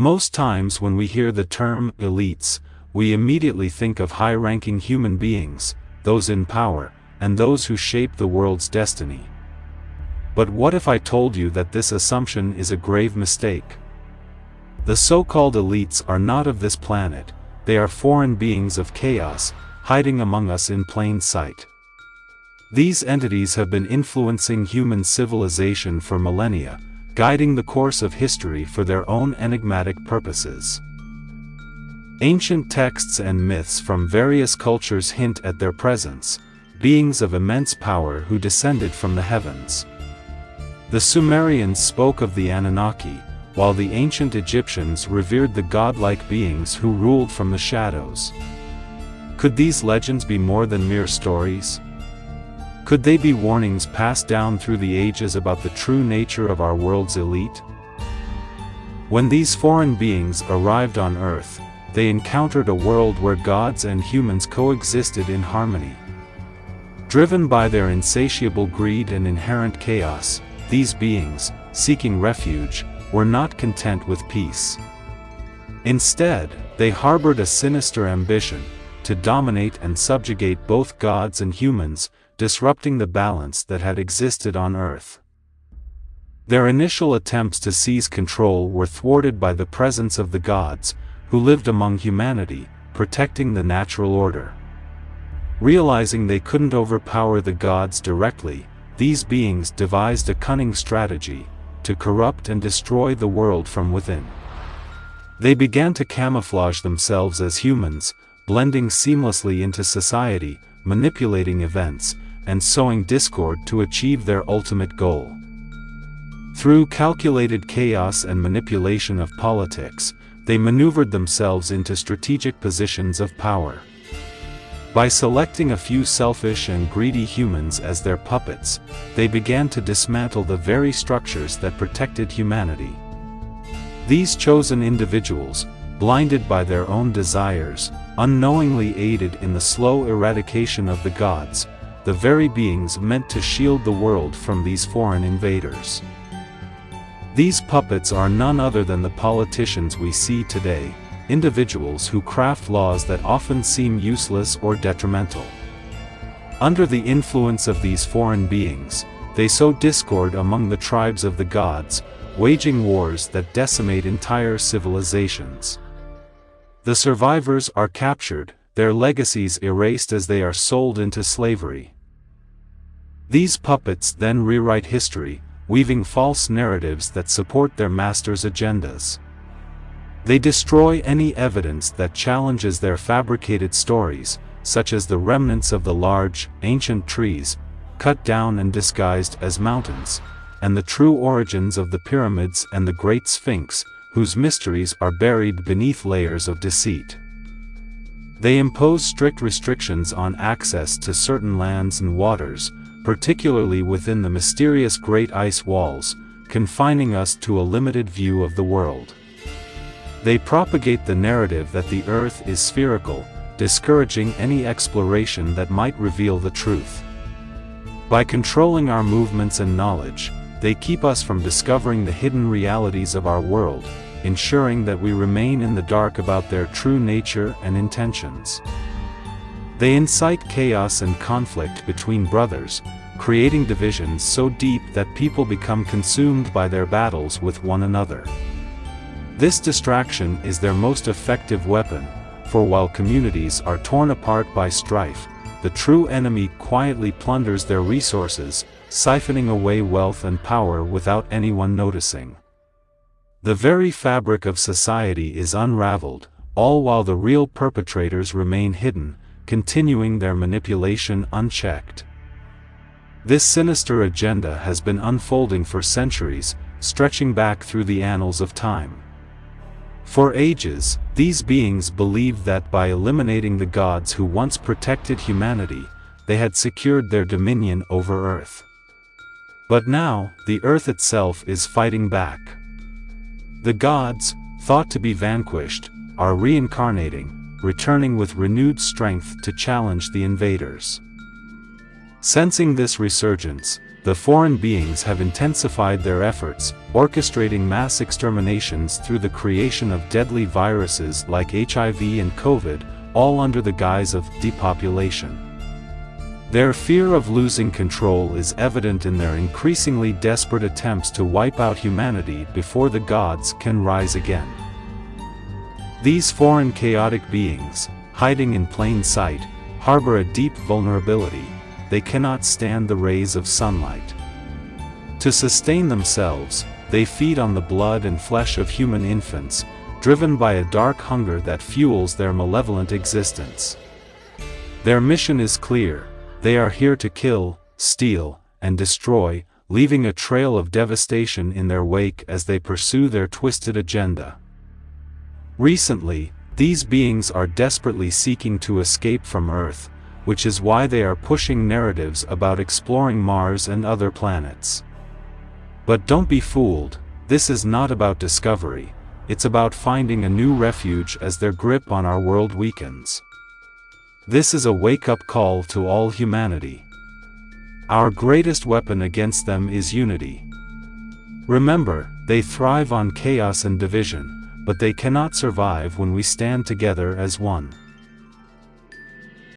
Most times when we hear the term elites, we immediately think of high-ranking human beings, those in power, and those who shape the world's destiny. But what if I told you that this assumption is a grave mistake? The so-called elites are not of this planet, they are foreign beings of chaos, hiding among us in plain sight. These entities have been influencing human civilization for millennia, guiding the course of history for their own enigmatic purposes. Ancient texts and myths from various cultures hint at their presence, beings of immense power who descended from the heavens. The Sumerians spoke of the Anunnaki, while the ancient Egyptians revered the godlike beings who ruled from the shadows. Could these legends be more than mere stories? Could they be warnings passed down through the ages about the true nature of our world's elite? When these foreign beings arrived on Earth, they encountered a world where gods and humans coexisted in harmony. Driven by their insatiable greed and inherent chaos, these beings, seeking refuge, were not content with peace. Instead, they harbored a sinister ambition to dominate and subjugate both gods and humans, disrupting the balance that had existed on Earth. Their initial attempts to seize control were thwarted by the presence of the gods, who lived among humanity, protecting the natural order. Realizing they couldn't overpower the gods directly, these beings devised a cunning strategy to corrupt and destroy the world from within. They began to camouflage themselves as humans, blending seamlessly into society, manipulating events, and sowing discord to achieve their ultimate goal. Through calculated chaos and manipulation of politics, they maneuvered themselves into strategic positions of power. By selecting a few selfish and greedy humans as their puppets, they began to dismantle the very structures that protected humanity. These chosen individuals, blinded by their own desires, unknowingly aided in the slow eradication of the gods, the very beings meant to shield the world from these foreign invaders. These puppets are none other than the politicians we see today, individuals who craft laws that often seem useless or detrimental. Under the influence of these foreign beings, they sow discord among the tribes of the gods, waging wars that decimate entire civilizations. The survivors are captured, their legacies erased as they are sold into slavery. These puppets then rewrite history, weaving false narratives that support their masters' agendas. They destroy any evidence that challenges their fabricated stories, such as the remnants of the large, ancient trees, cut down and disguised as mountains, and the true origins of the pyramids and the Great Sphinx, whose mysteries are buried beneath layers of deceit. They impose strict restrictions on access to certain lands and waters, particularly within the mysterious Great Ice Walls, confining us to a limited view of the world. They propagate the narrative that the Earth is spherical, discouraging any exploration that might reveal the truth. By controlling our movements and knowledge, they keep us from discovering the hidden realities of our world, ensuring that we remain in the dark about their true nature and intentions. They incite chaos and conflict between brothers, creating divisions so deep that people become consumed by their battles with one another. This distraction is their most effective weapon, for while communities are torn apart by strife, the true enemy quietly plunders their resources, siphoning away wealth and power without anyone noticing. The very fabric of society is unraveled, all while the real perpetrators remain hidden, continuing their manipulation unchecked. This sinister agenda has been unfolding for centuries, stretching back through the annals of time. For ages, these beings believed that by eliminating the gods who once protected humanity, they had secured their dominion over Earth. But now, the Earth itself is fighting back. The gods, thought to be vanquished, are reincarnating, returning with renewed strength to challenge the invaders. Sensing this resurgence, the foreign beings have intensified their efforts, orchestrating mass exterminations through the creation of deadly viruses like HIV and COVID, all under the guise of depopulation. Their fear of losing control is evident in their increasingly desperate attempts to wipe out humanity before the gods can rise again. These foreign chaotic beings, hiding in plain sight, harbor a deep vulnerability. They cannot stand the rays of sunlight. To sustain themselves, they feed on the blood and flesh of human infants, driven by a dark hunger that fuels their malevolent existence. Their mission is clear: they are here to kill, steal, and destroy, leaving a trail of devastation in their wake as they pursue their twisted agenda. Recently, these beings are desperately seeking to escape from Earth, which is why they are pushing narratives about exploring Mars and other planets. But don't be fooled, this is not about discovery, it's about finding a new refuge as their grip on our world weakens. This is a wake-up call to all humanity. Our greatest weapon against them is unity. Remember, they thrive on chaos and division, but they cannot survive when we stand together as one.